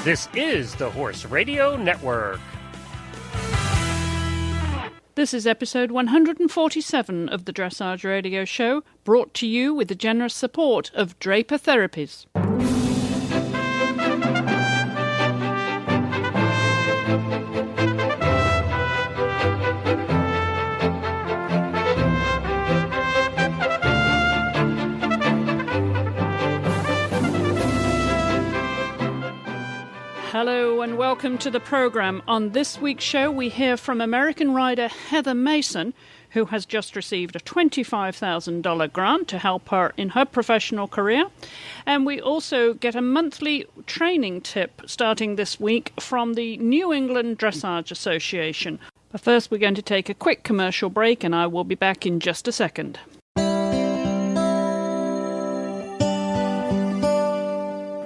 This is the Horse Radio Network. This is episode 147 of the Dressage Radio Show, brought to you with the generous support of Draper Therapies. Hello and welcome to the program. On this week's show, we hear from American rider Heather Mason, who has just received a $25,000 grant to help her in her professional career. And we also get a monthly training tip starting this week from the New England Dressage Association. But first, we're going to take a quick commercial break, and I will be back in just a second.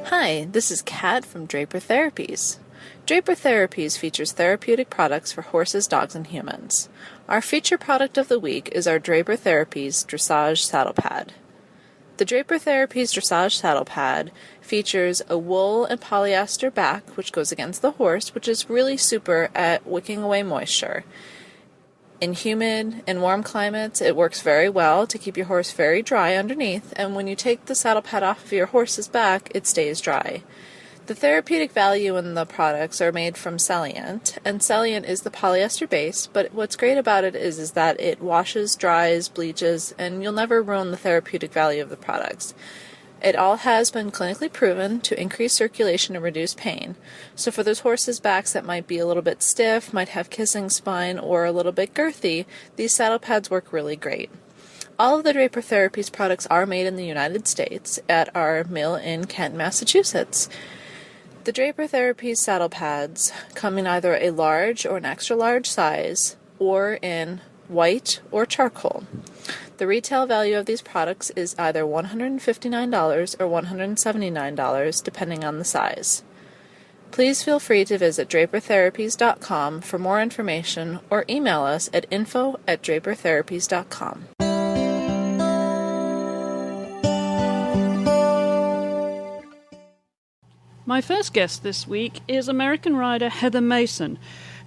Hi, this is Kat from Draper Therapies. Draper Therapies features therapeutic products for horses, dogs, and humans. Our feature product of the week is our Draper Therapies Dressage Saddle Pad. The Draper Therapies Dressage Saddle Pad features a wool and polyester back, which goes against the horse, which is really super at wicking away moisture. In humid and warm climates, it works very well to keep your horse very dry underneath, and when you take the saddle pad off of your horse's back, it stays dry. The therapeutic value in the products are made from Celliant, and Celliant is the polyester base, but what's great about it is that it washes, dries, bleaches, and you'll never ruin the therapeutic value of the products. It all has been clinically proven to increase circulation and reduce pain. So for those horses' backs that might be a little bit stiff, might have kissing spine, or a little bit girthy, these saddle pads work really great. All of the Draper Therapies products are made in the United States at our mill in Kent, Massachusetts. The Draper Therapies saddle pads come in either a large or an extra large size, or in white or charcoal. The retail value of these products is either $159 or $179, depending on the size. Please feel free to visit drapertherapies.com for more information or email us at info@drapertherapies.com. My first guest this week is American rider Heather Mason,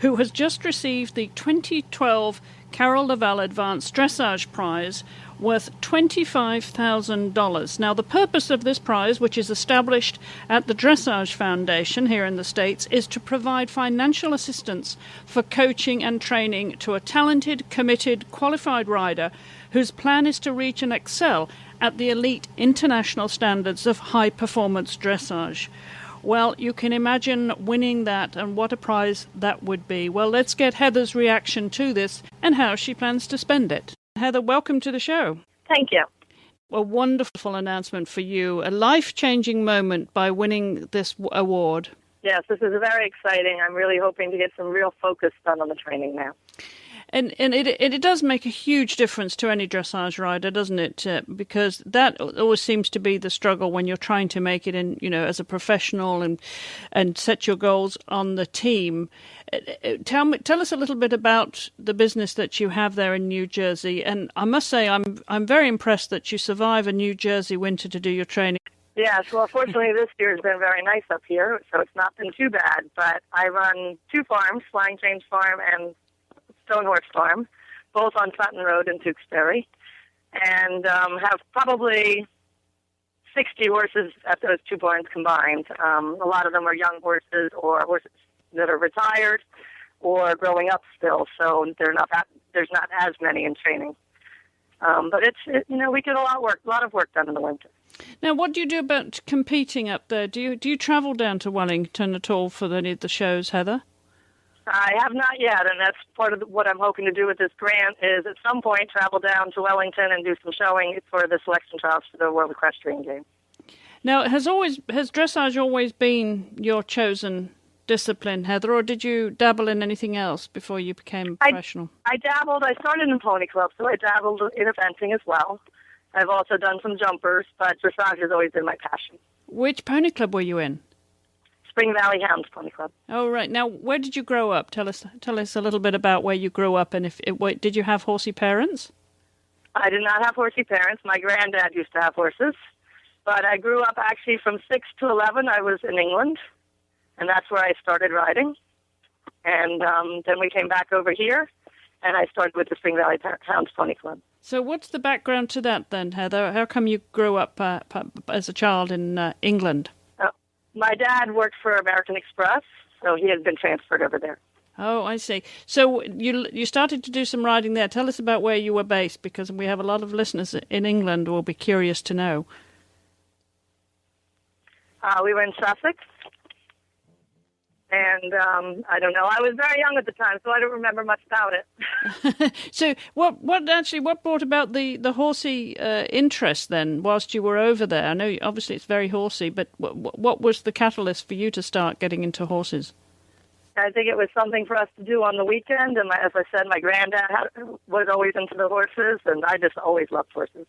who has just received the 2012 Carol Lavelle Advanced Dressage Prize worth $25,000. Now, the purpose of this prize, which is established at the Dressage Foundation here in the States, is to provide financial assistance for coaching and training to a talented, committed, qualified rider whose plan is to reach and excel at the elite international standards of high-performance dressage. Well, you can imagine winning that, and what a prize that would be. Well, let's get Heather's reaction to this and how she plans to spend it. Heather, welcome to the show. Thank you. A wonderful announcement for you, a life-changing moment by winning this award. Yes, this is very exciting. I'm really hoping to get some real focus done on the training now. And it does make a huge difference to any dressage rider, doesn't it? Because that always seems to be the struggle when you're trying to make it in, as a professional and set your goals on the team. Tell us a little bit about the business that you have there in New Jersey. And I must say, I'm very impressed that you survive a New Jersey winter to do your training. Yes, well, fortunately this year has been very nice up here, so it's not been too bad. But I run two farms, Flying James Farm and Stonehorse Farm, both on Sutton Road in Tewksbury, and have probably 60 horses at those two barns combined. A lot of them are young horses or horses that are retired or growing up still, so there's not as many in training. But we get a lot of work done in the winter. Now, what do you do about competing up there? Do you travel down to Wellington at all for any of the shows, Heather? I have not yet, and that's part of what I'm hoping to do with this grant is at some point travel down to Wellington and do some showing for the selection trials for the World Equestrian Games. Now, has dressage always been your chosen discipline, Heather, or did you dabble in anything else before you became professional? I dabbled. I started in pony club, so I dabbled in eventing as well. I've also done some jumpers, but dressage has always been my passion. Which pony club were you in? Spring Valley Hounds Pony Club. Oh, right. Now, where did you grow up? Tell us a little bit about where you grew up, and did you have horsey parents? I did not have horsey parents. My granddad used to have horses, but I grew up actually from 6 to 11. I was in England, and that's where I started riding. And then we came back over here, and I started with the Spring Valley Hounds Pony Club. So what's the background to that then, Heather? How come you grew up as a child in England? My dad worked for American Express, so he had been transferred over there. Oh, I see. So you started to do some riding there. Tell us about where you were based, because we have a lot of listeners in England who will be curious to know. We were in Sussex, and I don't know. I was very young at the time, so I don't remember much about it. So what brought about the horsey interest then whilst you were over there? I know obviously it's very horsey, but what was the catalyst for you to start getting into horses? I think it was something for us to do on the weekend, and as I said, my granddad was always into the horses, and I just always loved horses.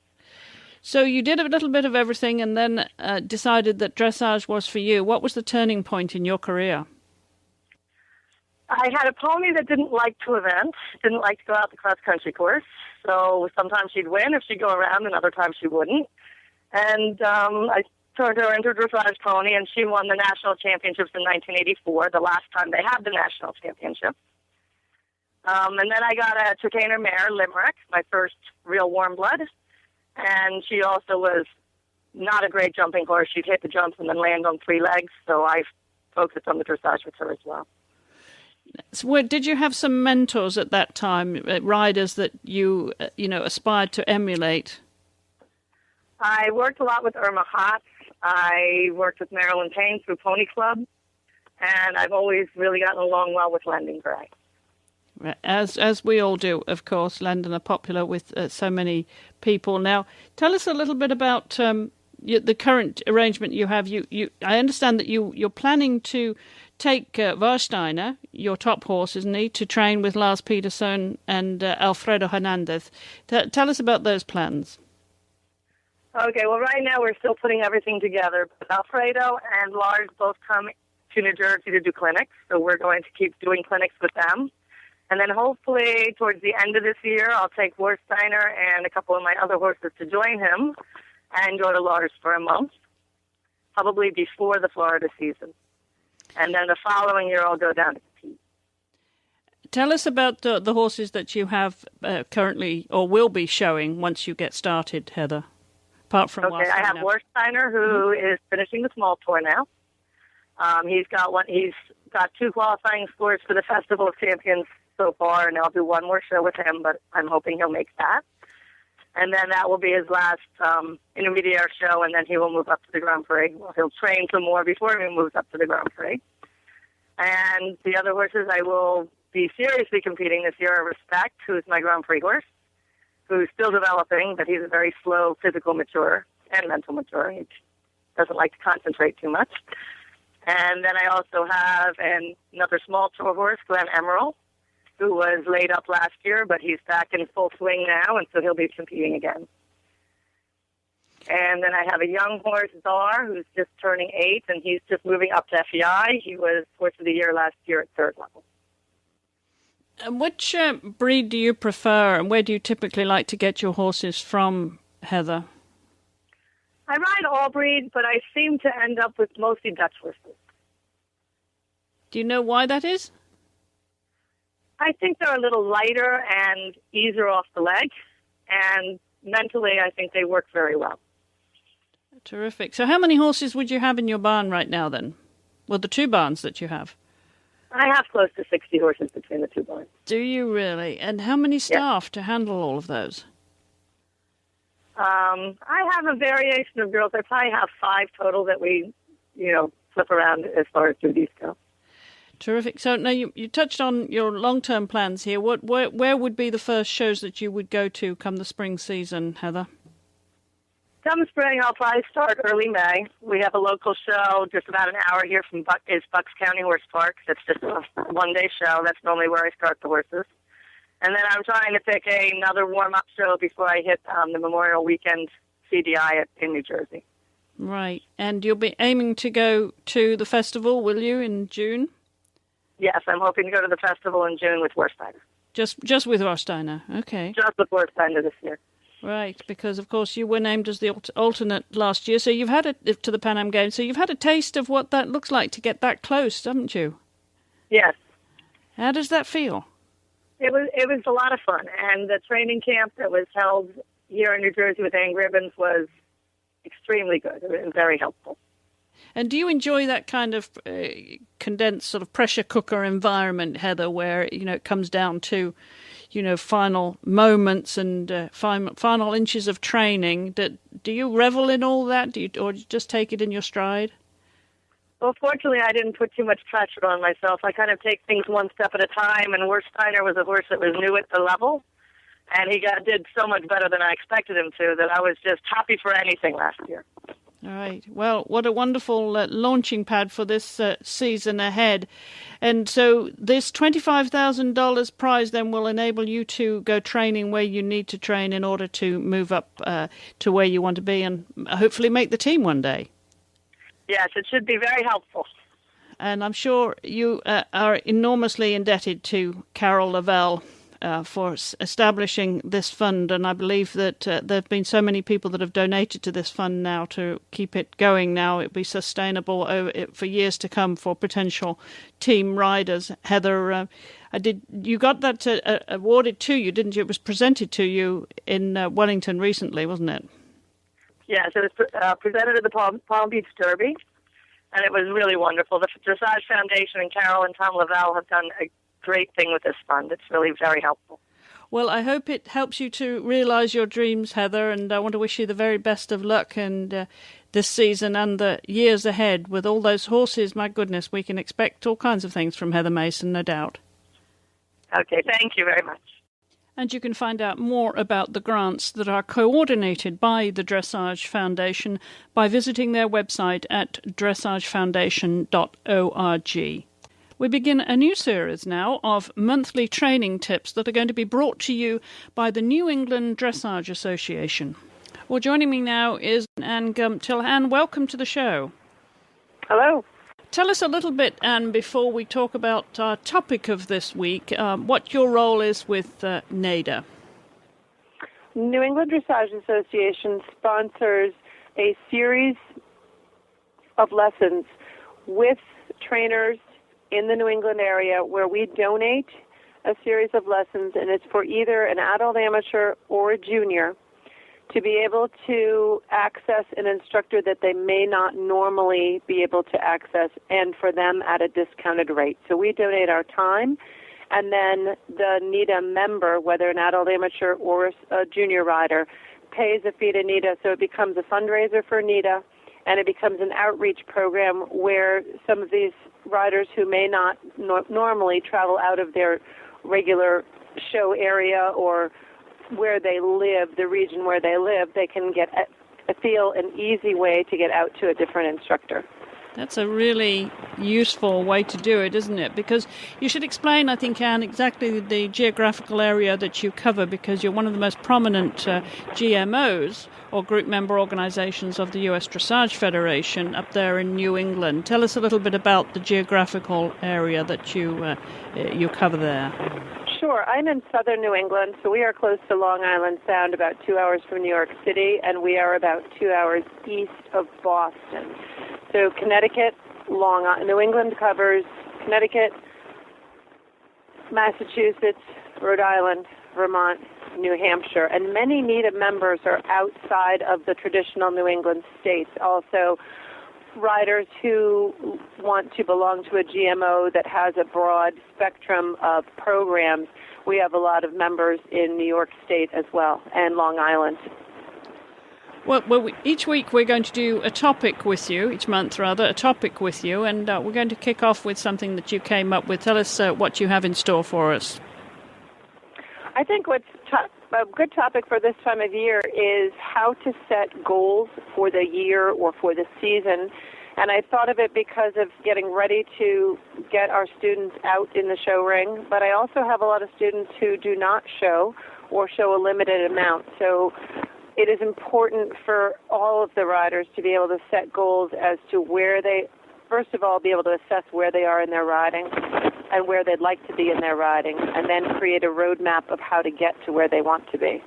So you did a little bit of everything and then decided that dressage was for you. What was the turning point in your career? I had a pony that didn't like to event, didn't like to go out the cross-country course, so sometimes she'd win if she'd go around, and other times she wouldn't. And I turned her into a dressage pony, and she won the national championships in 1984, the last time they had the national championship. And then I got a Chicaner mare, Limerick, my first real warm blood, and she also was not a great jumping horse. She'd hit the jumps and then land on three legs, so I focused on the dressage with her as well. So did you have some mentors at that time, riders that you aspired to emulate? I worked a lot with Irma Haas. I worked with Marilyn Payne through Pony Club, and I've always really gotten along well with Landon Gray. As we all do, of course. Landon are popular with so many people. Now, tell us a little bit about the current arrangement you have. I understand that you're planning to take Warsteiner, your top horse, isn't he, to train with Lars Peterson and Alfredo Hernandez. Tell us about those plans. Okay, well, right now we're still putting everything together. But Alfredo and Lars both come to New Jersey to do clinics, so we're going to keep doing clinics with them. And then hopefully towards the end of this year, I'll take Warsteiner and a couple of my other horses to join him and go to Lars for a month, probably before the Florida season. And then the following year, I'll go down to compete. Tell us about the horses that you have currently or will be showing once you get started, Heather. Apart from okay, I have Warsteiner, who is finishing the small tour now. He's got 2 qualifying scores for the Festival of Champions so far, and I'll do one more show with him, but I'm hoping he'll make that. And then that will be his last intermediate show, and then he will move up to the Grand Prix. Well, he'll train some more before he moves up to the Grand Prix. And the other horses I will be seriously competing this year are Respect, who is my Grand Prix horse, who's still developing, but he's a very slow physical mature and mental mature. He doesn't like to concentrate too much. And then I also have another small tour horse, Glenn Emerald, who was laid up last year, but he's back in full swing now, and so he'll be competing again. And then I have a young horse, Czar, who's just turning 8, and he's just moving up to FEI. He was Horse of the Year last year at 3rd level. And which breed do you prefer, and where do you typically like to get your horses from, Heather? I ride all breeds, but I seem to end up with mostly Dutch horses. Do you know why that is? I think they're a little lighter and easier off the leg, and mentally I think they work very well. Terrific. So how many horses would you have in your barn right now then? Well, the 2 barns that you have. I have close to 60 horses between the 2 barns. Do you really? And how many staff to handle all of those? I have a variation of girls. I probably have 5 total that we, flip around as far as duties go. Terrific. So now you touched on your long-term plans here. Where would be the first shows that you would go to come the spring season, Heather? Come spring, I'll probably start early May. We have a local show just about an hour here from Bucks County Horse Park. It's just a one-day show. That's normally where I start the horses. And then I'm trying to pick another warm-up show before I hit the Memorial Weekend CDI in New Jersey. Right. And you'll be aiming to go to the festival, will you, in June? Yes, I'm hoping to go to the festival in June with Warsteiner. Just with Warsteiner, okay. Just with Warsteiner this year. Right, because of course you were named as the alternate last year, so you've had it to the Pan Am Games, so you've had a taste of what that looks like to get that close, haven't you? Yes. How does that feel? It was a lot of fun, and the training camp that was held here in New Jersey with Angry Ribbons was extremely good and very helpful. And do you enjoy that kind of condensed sort of pressure cooker environment, Heather, where it comes down to final moments and final inches of training? Do you revel in all that, or do you just take it in your stride? Well, fortunately, I didn't put too much pressure on myself. I kind of take things one step at a time, and Wersteiner was a horse that was new at the level, and he did so much better than I expected him to that I was just happy for anything last year. All right. Well, what a wonderful launching pad for this season ahead. And so this $25,000 prize then will enable you to go training where you need to train in order to move up to where you want to be and hopefully make the team one day. Yes, it should be very helpful. And I'm sure you are enormously indebted to Carol Lavelle for establishing this fund, and I believe that there have been so many people that have donated to this fund now to keep it going. Now it'll be sustainable for years to come for potential team riders. Heather, you got that awarded to you, didn't you? It was presented to you in Wellington recently, wasn't it? Yes, it was presented at the Palm Beach Derby, and it was really wonderful. The Dressage Foundation and Carol and Tom Lavelle have done a great thing with this fund. It's really very helpful. Well, I hope it helps you to realize your dreams, Heather, and I want to wish you the very best of luck and this season and the years ahead with all those horses. My goodness, we can expect all kinds of things from Heather Mason, no doubt. Okay, thank you very much. And you can find out more about the grants that are coordinated by the Dressage Foundation by visiting their website at dressagefoundation.org. We begin a new series now of monthly training tips that are going to be brought to you by the New England Dressage Association. Well, joining me now is Anne Gumptill. Anne, welcome to the show. Hello. Tell us a little bit, Anne, before we talk about our topic of this week, what your role is with NEDA. New England Dressage Association sponsors a series of lessons with trainers in the New England area where we donate a series of lessons, and it's for either an adult amateur or a junior to be able to access an instructor that they may not normally be able to access, and for them at a discounted rate. So we donate our time, and then the NEDA member, whether an adult amateur or a junior rider, pays a fee to NEDA, so it becomes a fundraiser for NEDA, and it becomes an outreach program where some of these riders who may not normally travel out of their regular show area or where they live, the region where they live, they can get feel an easy way to get out to a different instructor. That's a really useful way to do it, isn't it? Because you should explain, I think, Anne, exactly the geographical area that you cover, because you're one of the most prominent GMOs, or group member organizations of the U.S. Dressage Federation, up there in New England. Tell us a little bit about the geographical area that you cover there. Sure. I'm in southern New England, so we are close to Long Island Sound, about 2 hours from New York City, and we are about 2 hours east of Boston. So Connecticut, New England covers Connecticut, Massachusetts, Rhode Island, Vermont, New Hampshire, and many NEDA members are outside of the traditional New England states. Also, riders who want to belong to a GMO that has a broad spectrum of programs. We have a lot of members in New York State as well, and Long Island. Well, each week we're going to do a topic with you, each month rather, a topic with you, and we're going to kick off with something that you came up with. Tell us what you have in store for us. I think what's a good topic for this time of year is how to set goals for the year or for the season. And I thought of it because of getting ready to get our students out in the show ring. But I also have a lot of students who do not show or show a limited amount. So it is important for all of the riders to be able to set goals as to where they, first of all, be able to assess where they are in their riding and where they'd like to be in their riding, and then create a roadmap of how to get to where they want to be.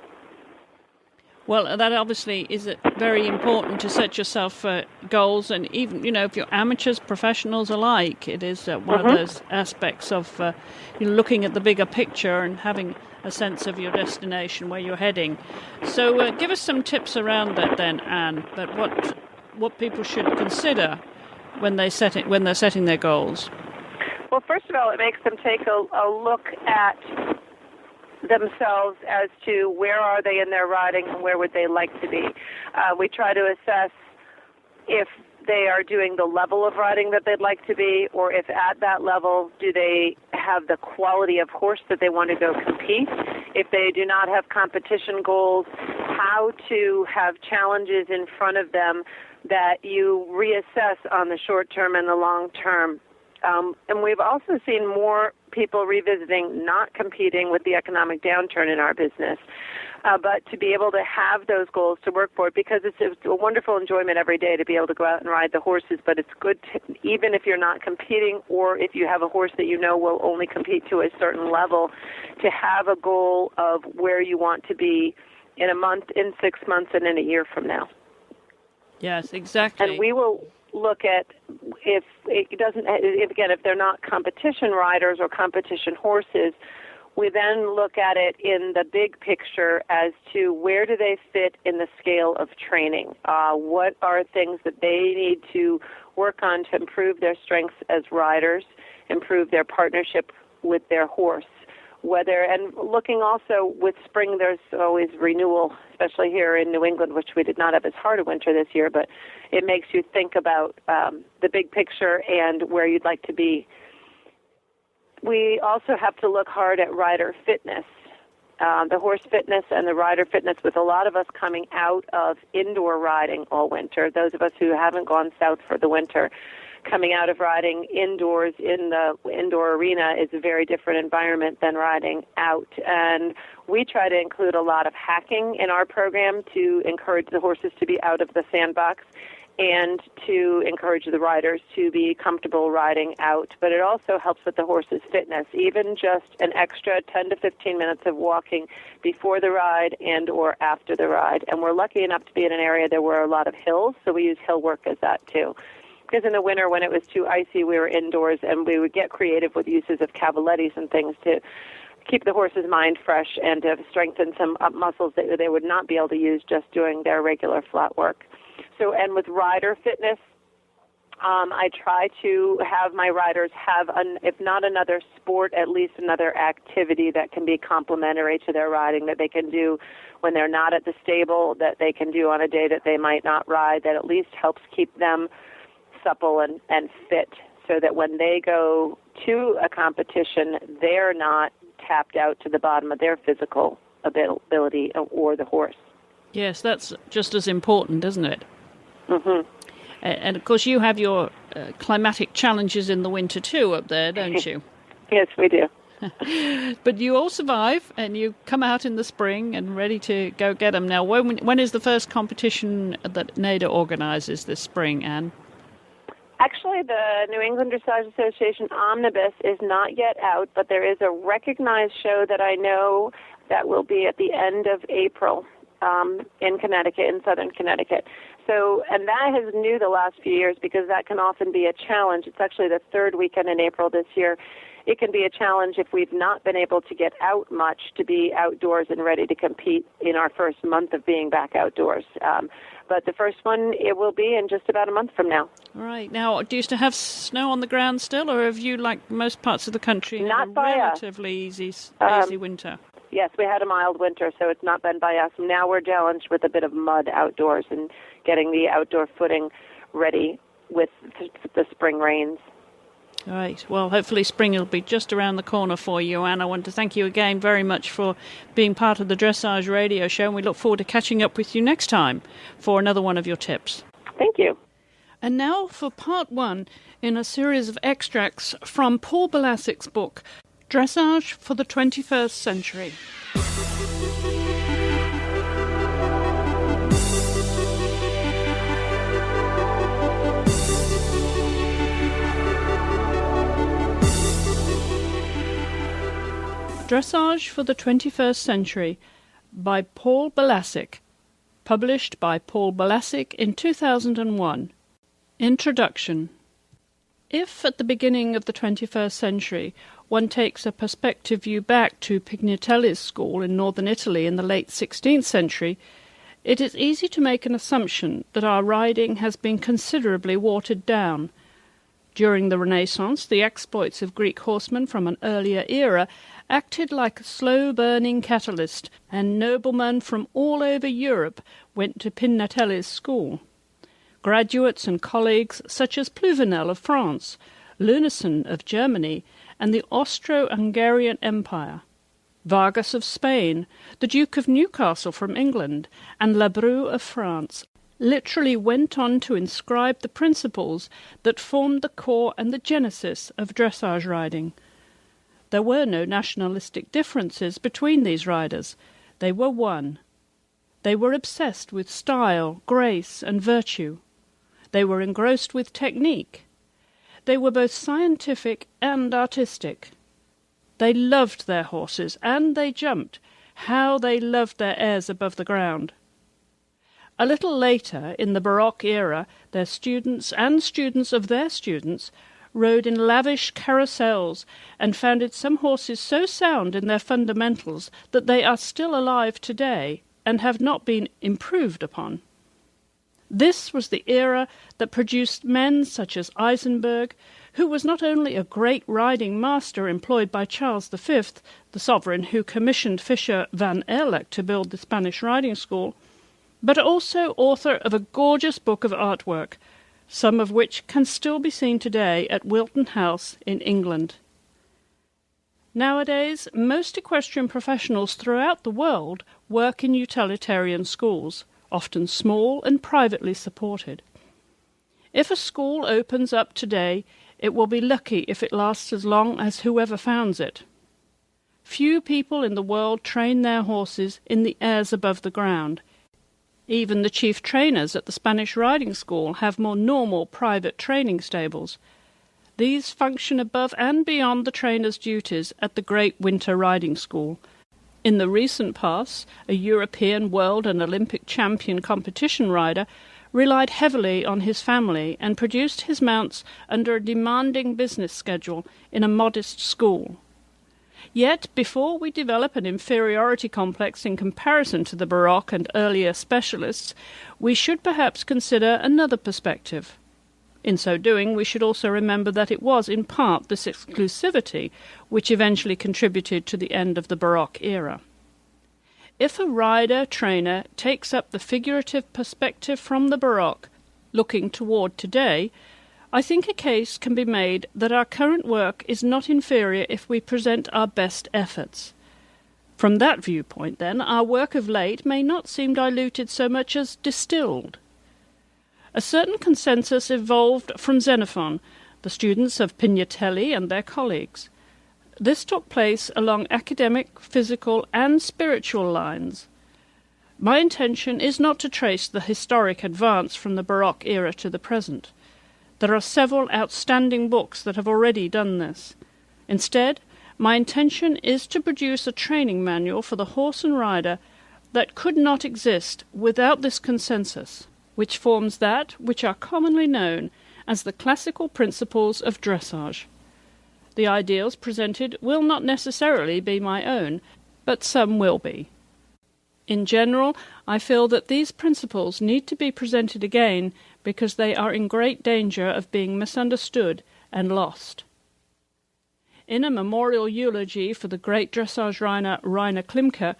Well, that obviously is very important to set yourself goals, and even, if you're amateurs, professionals alike, it is one of those aspects of looking at the bigger picture and having a sense of your destination, where you're heading. So give us some tips around that then, Anne, but what people should consider when they're setting their goals. Well, first of all, it makes them take a look at themselves as to where are they in their riding and where would they like to be. We try to assess if they are doing the level of riding that they'd like to be, or if at that level, do they have the quality of horse that they want to go compete. If they do not have competition goals, how to have challenges in front of them that you reassess on the short term and the long term. And we've also seen more people revisiting not competing with the economic downturn in our business, but to be able to have those goals to work for, because it's a wonderful enjoyment every day to be able to go out and ride the horses, but it's good to, even if you're not competing, or if you have a horse that you know will only compete to a certain level, to have a goal of where you want to be in a month, in 6 months, and in a year from now. Yes, exactly. And we will look at if they're not competition riders or competition horses, we then look at it in the big picture as to where do they fit in the scale of training. What are things that they need to work on to improve their strengths as riders, improve their partnership with their horse. And looking also with spring, there's always renewal, especially here in New England, which we did not have as hard a winter this year, but it makes you think about the big picture and where you'd like to be. We also have to look hard at rider fitness, the horse fitness and the rider fitness, with a lot of us coming out of indoor riding all winter, those of us who haven't gone south for the winter. Coming out of riding indoors in the indoor arena is a very different environment than riding out. And we try to include a lot of hacking in our program to encourage the horses to be out of the sandbox and to encourage the riders to be comfortable riding out. But it also helps with the horse's fitness, even just an extra 10 to 15 minutes of walking before the ride and or after the ride. And we're lucky enough to be in an area there were a lot of hills, so we use hill work as that too. Because in the winter, when it was too icy, we were indoors, and we would get creative with uses of cavalettis and things to keep the horse's mind fresh and to strengthen some muscles that they would not be able to use just doing their regular flat work. So, and with rider fitness, I try to have my riders have, if not another sport, at least another activity that can be complementary to their riding, that they can do when they're not at the stable, that they can do on a day that they might not ride, that at least helps keep them supple and fit, so that when they go to a competition, they're not tapped out to the bottom of their physical ability or the horse. Yes, that's just as important, isn't it? Mm-hmm. And of course, you have your climatic challenges in the winter too up there, don't you? Yes, we do. But you all survive, and you come out in the spring and ready to go get them. Now, when is the first competition that NEDA organizes this spring, Anne? Actually, the New England Dressage Association Omnibus is not yet out, but there is a recognized show that I know that will be at the end of April in Connecticut, in southern Connecticut. So, and that has new the last few years, because that can often be a challenge. It's actually the third weekend in April this year. It can be a challenge if we've not been able to get out much to be outdoors and ready to compete in our first month of being back outdoors. But the first one, it will be in just about a month from now. All right. Now, do you still have snow on the ground still, or have you, like most parts of the country, not had a by relatively easy winter? Yes, we had a mild winter, so it's not been by us. Now we're challenged with a bit of mud outdoors and getting the outdoor footing ready with the spring rains. All right. Well, hopefully spring will be just around the corner for you, Anne. I want to thank you again very much for being part of the Dressage Radio Show, and we look forward to catching up with you next time for another one of your tips. Thank you. And now for part one in a series of extracts from Paul Balasik's book, Dressage for the 21st Century. Dressage for the 21st Century by Paul Balasik, published by Paul Balasik in 2001. Introduction. If at the beginning of the 21st century one takes a perspective view back to Pignatelli's school in northern Italy in the late 16th century, it is easy to make an assumption that our riding has been considerably watered down. During the Renaissance, the exploits of Greek horsemen from an earlier era acted like a slow-burning catalyst, and noblemen from all over Europe went to Pignatelli's school. Graduates and colleagues such as Pluvinel of France, Lunason of Germany, and the Austro-Hungarian Empire, Vargas of Spain, the Duke of Newcastle from England, and Labru of France literally went on to inscribe the principles that formed the core and the genesis of dressage riding. There were no nationalistic differences between these riders. They were one. They were obsessed with style, grace, and virtue. They were engrossed with technique. They were both scientific and artistic. They loved their horses, and they jumped. How they loved their airs above the ground. A little later, in the Baroque era, their students and students of their students rode in lavish carousels and founded some horses so sound in their fundamentals that they are still alive today and have not been improved upon. This was the era that produced men such as Eisenberg, who was not only a great riding master employed by Charles V, the sovereign who commissioned Fischer van Erlach to build the Spanish riding school, but also author of a gorgeous book of artwork, some of which can still be seen today at Wilton House in England. Nowadays, most equestrian professionals throughout the world work in utilitarian schools, often small and privately supported. If a school opens up today, it will be lucky if it lasts as long as whoever founds it. Few people in the world train their horses in the airs above the ground. Even the chief trainers at the Spanish riding school have more normal private training stables. These function above and beyond the trainer's duties at the great winter riding school. In the recent past, a European, world and Olympic champion competition rider relied heavily on his family and produced his mounts under a demanding business schedule in a modest school. Yet, before we develop an inferiority complex in comparison to the Baroque and earlier specialists, we should perhaps consider another perspective. In so doing, we should also remember that it was in part this exclusivity which eventually contributed to the end of the Baroque era. If a rider-trainer takes up the figurative perspective from the Baroque, looking toward today, I think a case can be made that our current work is not inferior if we present our best efforts. From that viewpoint, then, our work of late may not seem diluted so much as distilled. A certain consensus evolved from Xenophon, the students of Pignatelli and their colleagues. This took place along academic, physical, and spiritual lines. My intention is not to trace the historic advance from the Baroque era to the present. There are several outstanding books that have already done this. Instead, my intention is to produce a training manual for the horse and rider that could not exist without this consensus, which forms that which are commonly known as the classical principles of dressage. The ideals presented will not necessarily be my own, but some will be. In general, I feel that these principles need to be presented again because they are in great danger of being misunderstood and lost. In a memorial eulogy for the great dressage rider Reiner Klimke,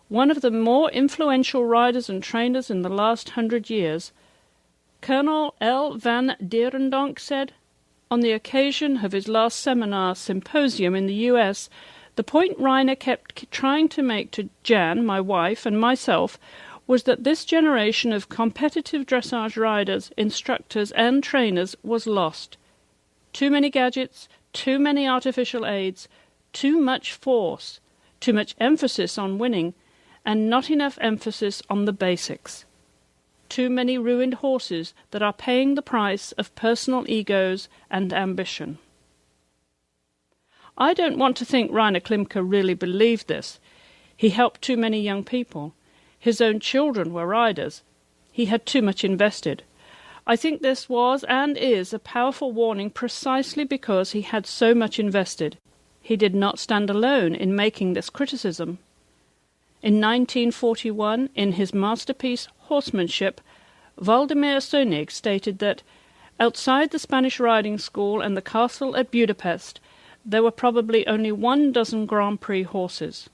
one of the more influential riders and trainers in the last 100 years, Colonel L. van Dierendonck said, on the occasion of his last seminar symposium in the U.S., the point Reiner kept trying to make to Jan, my wife, and myself was that this generation of competitive dressage riders, instructors, and trainers was lost. Too many gadgets, too many artificial aids, too much force, too much emphasis on winning, and not enough emphasis on the basics. Too many ruined horses that are paying the price of personal egos and ambition. I don't want to think Reiner Klimke really believed this. He helped too many young people. His own children were riders. He had too much invested. I think this was and is a powerful warning precisely because he had so much invested. He did not stand alone in making this criticism. In 1941, in his masterpiece Horsemanship, Waldemar Sönig stated that outside the Spanish riding school and the castle at Budapest, there were probably only 12 Grand Prix horses.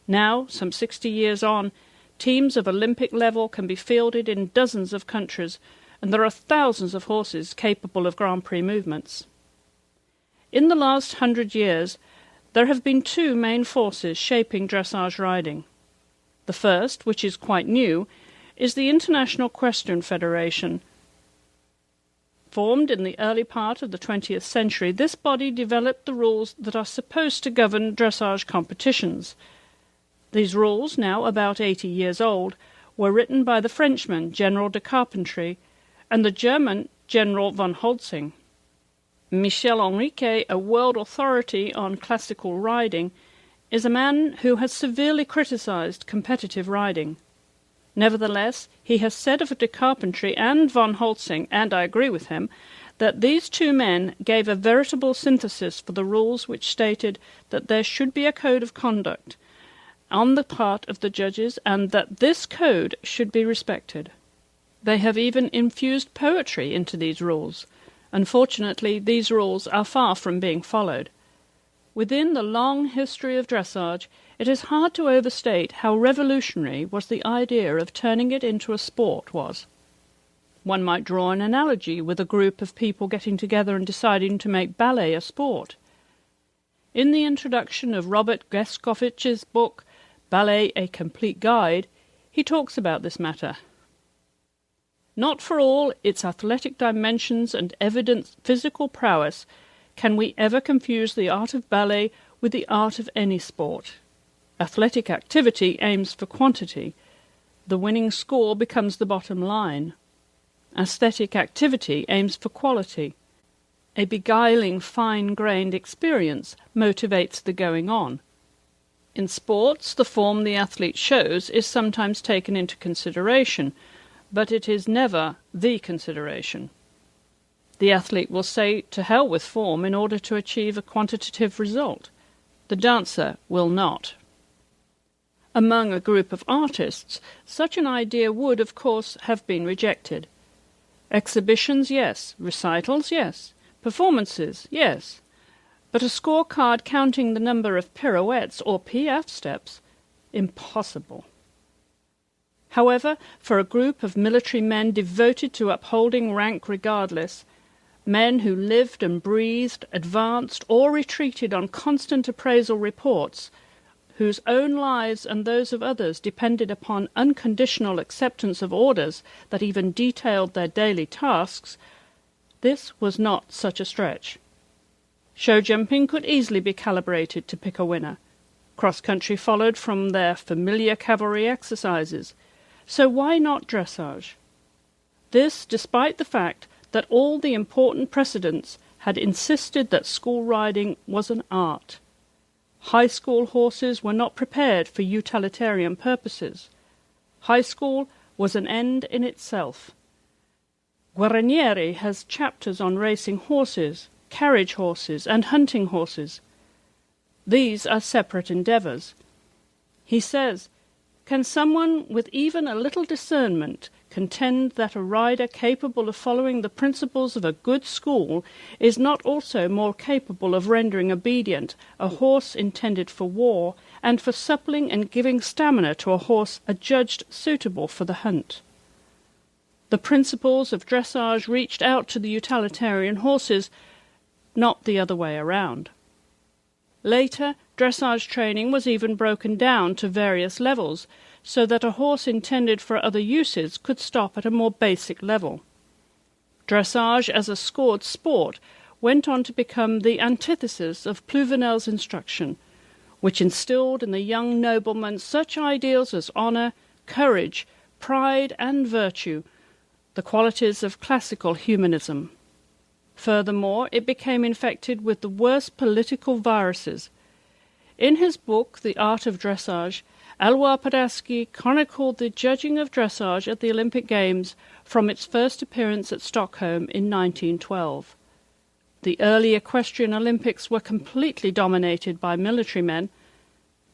Now, some 60 years on, teams of Olympic level can be fielded in dozens of countries, and there are thousands of horses capable of Grand Prix movements. In the last 100 years, there have been two main forces shaping dressage riding. The first, which is quite new, is the International Equestrian Federation. Formed in the early part of the 20th century, this body developed the rules that are supposed to govern dressage competitions. These rules, now about 80 years old, were written by the Frenchman General de Carpentry and the German General von Holtzing. Michel Henrique, a world authority on classical riding, is a man who has severely criticized competitive riding. Nevertheless, he has said of de Carpentry and von Holtzing, and I agree with him, that these two men gave a veritable synthesis for the rules which stated that there should be a code of conduct on the part of the judges and that this code should be respected. They have even infused poetry into these rules. Unfortunately, these rules are far from being followed. Within the long history of dressage, it is hard to overstate how revolutionary was the idea of turning it into a sport was. One might draw an analogy with a group of people getting together and deciding to make ballet a sport. In the introduction of Robert Gescovitch's book, Ballet, A Complete Guide, he talks about this matter. Not for all its athletic dimensions and evident physical prowess can we ever confuse the art of ballet with the art of any sport. Athletic activity aims for quantity. The winning score becomes the bottom line. Aesthetic activity aims for quality. A beguiling, fine-grained experience motivates the going on. In sports, the form the athlete shows is sometimes taken into consideration, but it is never the consideration. The athlete will say to hell with form in order to achieve a quantitative result. The dancer will not. Among a group of artists, such an idea would, of course, have been rejected. Exhibitions, yes. Recitals, yes. Performances, yes. But a scorecard counting the number of pirouettes or piaffe steps? Impossible. However, for a group of military men devoted to upholding rank regardless, men who lived and breathed, advanced or retreated on constant appraisal reports, whose own lives and those of others depended upon unconditional acceptance of orders that even detailed their daily tasks, this was not such a stretch. Show jumping could easily be calibrated to pick a winner. Cross-country followed from their familiar cavalry exercises. So why not dressage? This despite the fact that all the important precedents had insisted that school riding was an art. High school horses were not prepared for utilitarian purposes. High school was an end in itself. Guaranieri has chapters on racing horses, carriage horses, and hunting horses. These are separate endeavours. He says, can someone with even a little discernment contend that a rider capable of following the principles of a good school is not also more capable of rendering obedient a horse intended for war and for suppling and giving stamina to a horse adjudged suitable for the hunt? The principles of dressage reached out to the utilitarian horses, not the other way around. Later, dressage training was even broken down to various levels, so that a horse intended for other uses could stop at a more basic level. Dressage as a scored sport went on to become the antithesis of Pluvinel's instruction, which instilled in the young nobleman such ideals as honour, courage, pride and virtue, the qualities of classical humanism. Furthermore, it became infected with the worst political viruses. In his book, The Art of Dressage, Elwar Podasky chronicled the judging of dressage at the Olympic Games from its first appearance at Stockholm in 1912. The early equestrian Olympics were completely dominated by military men.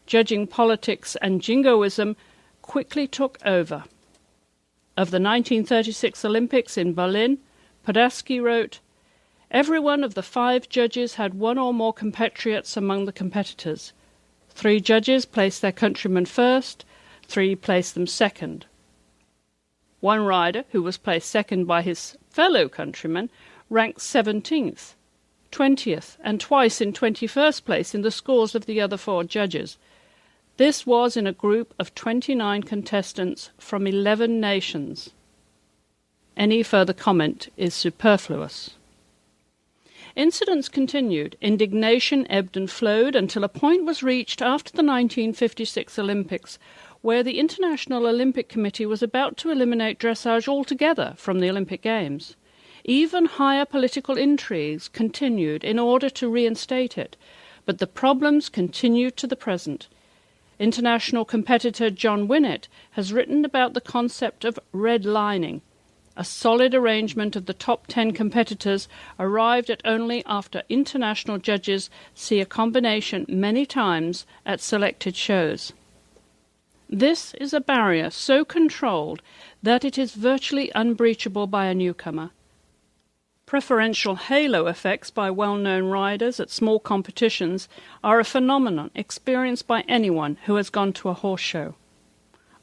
Judging politics and jingoism quickly took over. Of the 1936 Olympics in Berlin, Podasky wrote, "Every one of the 5 judges had one or more compatriots among the competitors. 3 judges placed their countrymen first, 3 placed them second. One rider, who was placed second by his fellow countrymen, ranked 17th, 20th, and twice in 21st place in the scores of the other 4 judges. This was in a group of 29 contestants from 11 nations. Any further comment is superfluous." Incidents continued. Indignation ebbed and flowed until a point was reached after the 1956 Olympics where the International Olympic Committee was about to eliminate dressage altogether from the Olympic Games. Even higher political intrigues continued in order to reinstate it, but the problems continued to the present. International competitor John Winnett has written about the concept of redlining. A solid arrangement of the top 10 competitors arrived at only after international judges see a combination many times at selected shows. This is a barrier so controlled that it is virtually unbreachable by a newcomer. Preferential halo effects by well-known riders at small competitions are a phenomenon experienced by anyone who has gone to a horse show.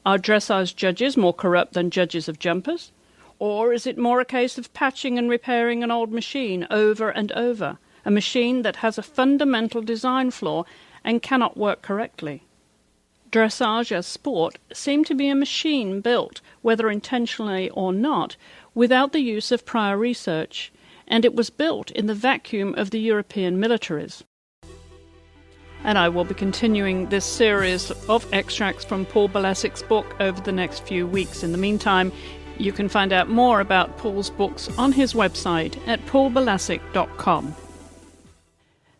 Are dressage judges more corrupt than judges of jumpers? Or is it more a case of patching and repairing an old machine over and over, a machine that has a fundamental design flaw and cannot work correctly? Dressage as sport seemed to be a machine built, whether intentionally or not, without the use of prior research, and it was built in the vacuum of the European militaries. And I will be continuing this series of extracts from Paul Balasic's book over the next few weeks. In the meantime, you can find out more about Paul's books on his website at paulbalasic.com.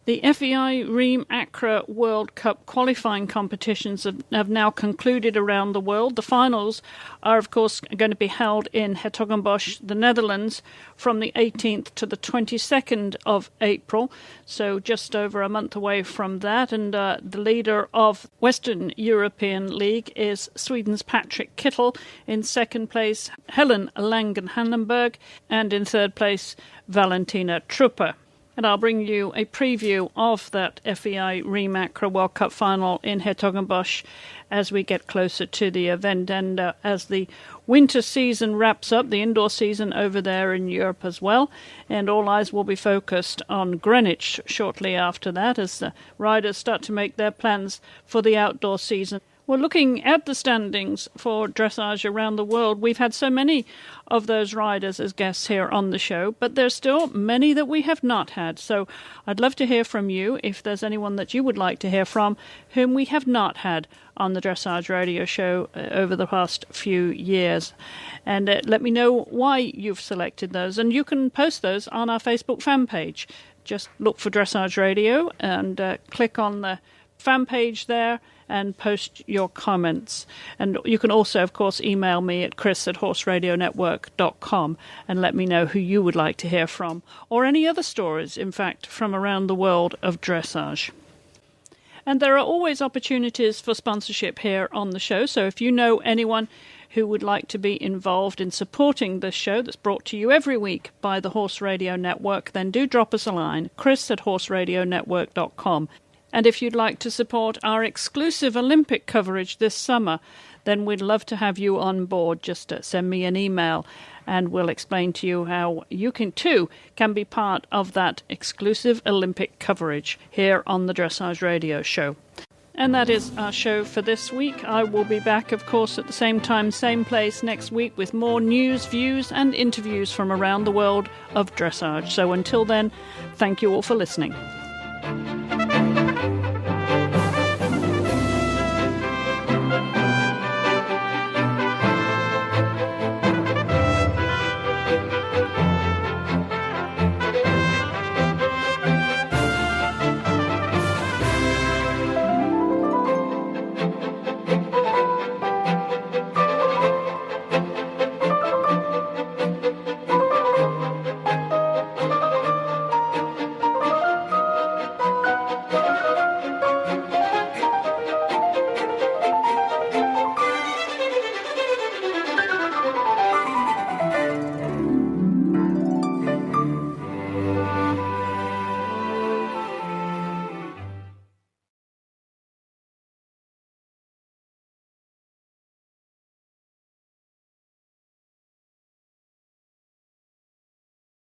The FEI Rheem Accra World Cup qualifying competitions have now concluded around the world. The finals are, of course, going to be held in Hertogenbosch, the Netherlands, from the 18th to the 22nd of April, so just over a month away from that. And the leader of Western European League is Sweden's Patrick Kittel. In second place, Helen Langen-Hannenberg, and in third place, Valentina Trupper. And I'll bring you a preview of that FEI Rheem Accra World Cup final in Hertogenbosch as we get closer to the event and as the winter season wraps up, the indoor season over there in Europe as well. And all eyes will be focused on Greenwich shortly after that as the riders start to make their plans for the outdoor season. We're looking at the standings for dressage around the world. We've had so many of those riders as guests here on the show, but there's still many that we have not had. So I'd love to hear from you if there's anyone that you would like to hear from whom we have not had on the Dressage Radio Show over the past few years. And let me know why you've selected those. And you can post those on our Facebook fan page. Just look for Dressage Radio and click on the fan page there and post your comments. And you can also, of course, email me at chris@horseradionetwork.com and let me know who you would like to hear from, or any other stories, in fact, from around the world of dressage. And there are always opportunities for sponsorship here on the show, so if you know anyone who would like to be involved in supporting this show that's brought to you every week by the Horse Radio Network, then do drop us a line, chris@horseradionetwork.com. And if you'd like to support our exclusive Olympic coverage this summer, then we'd love to have you on board. Just send me an email and we'll explain to you how you can be part of that exclusive Olympic coverage here on the Dressage Radio Show. And that is our show for this week. I will be back, of course, at the same time, same place next week with more news, views and interviews from around the world of dressage. So until then, thank you all for listening.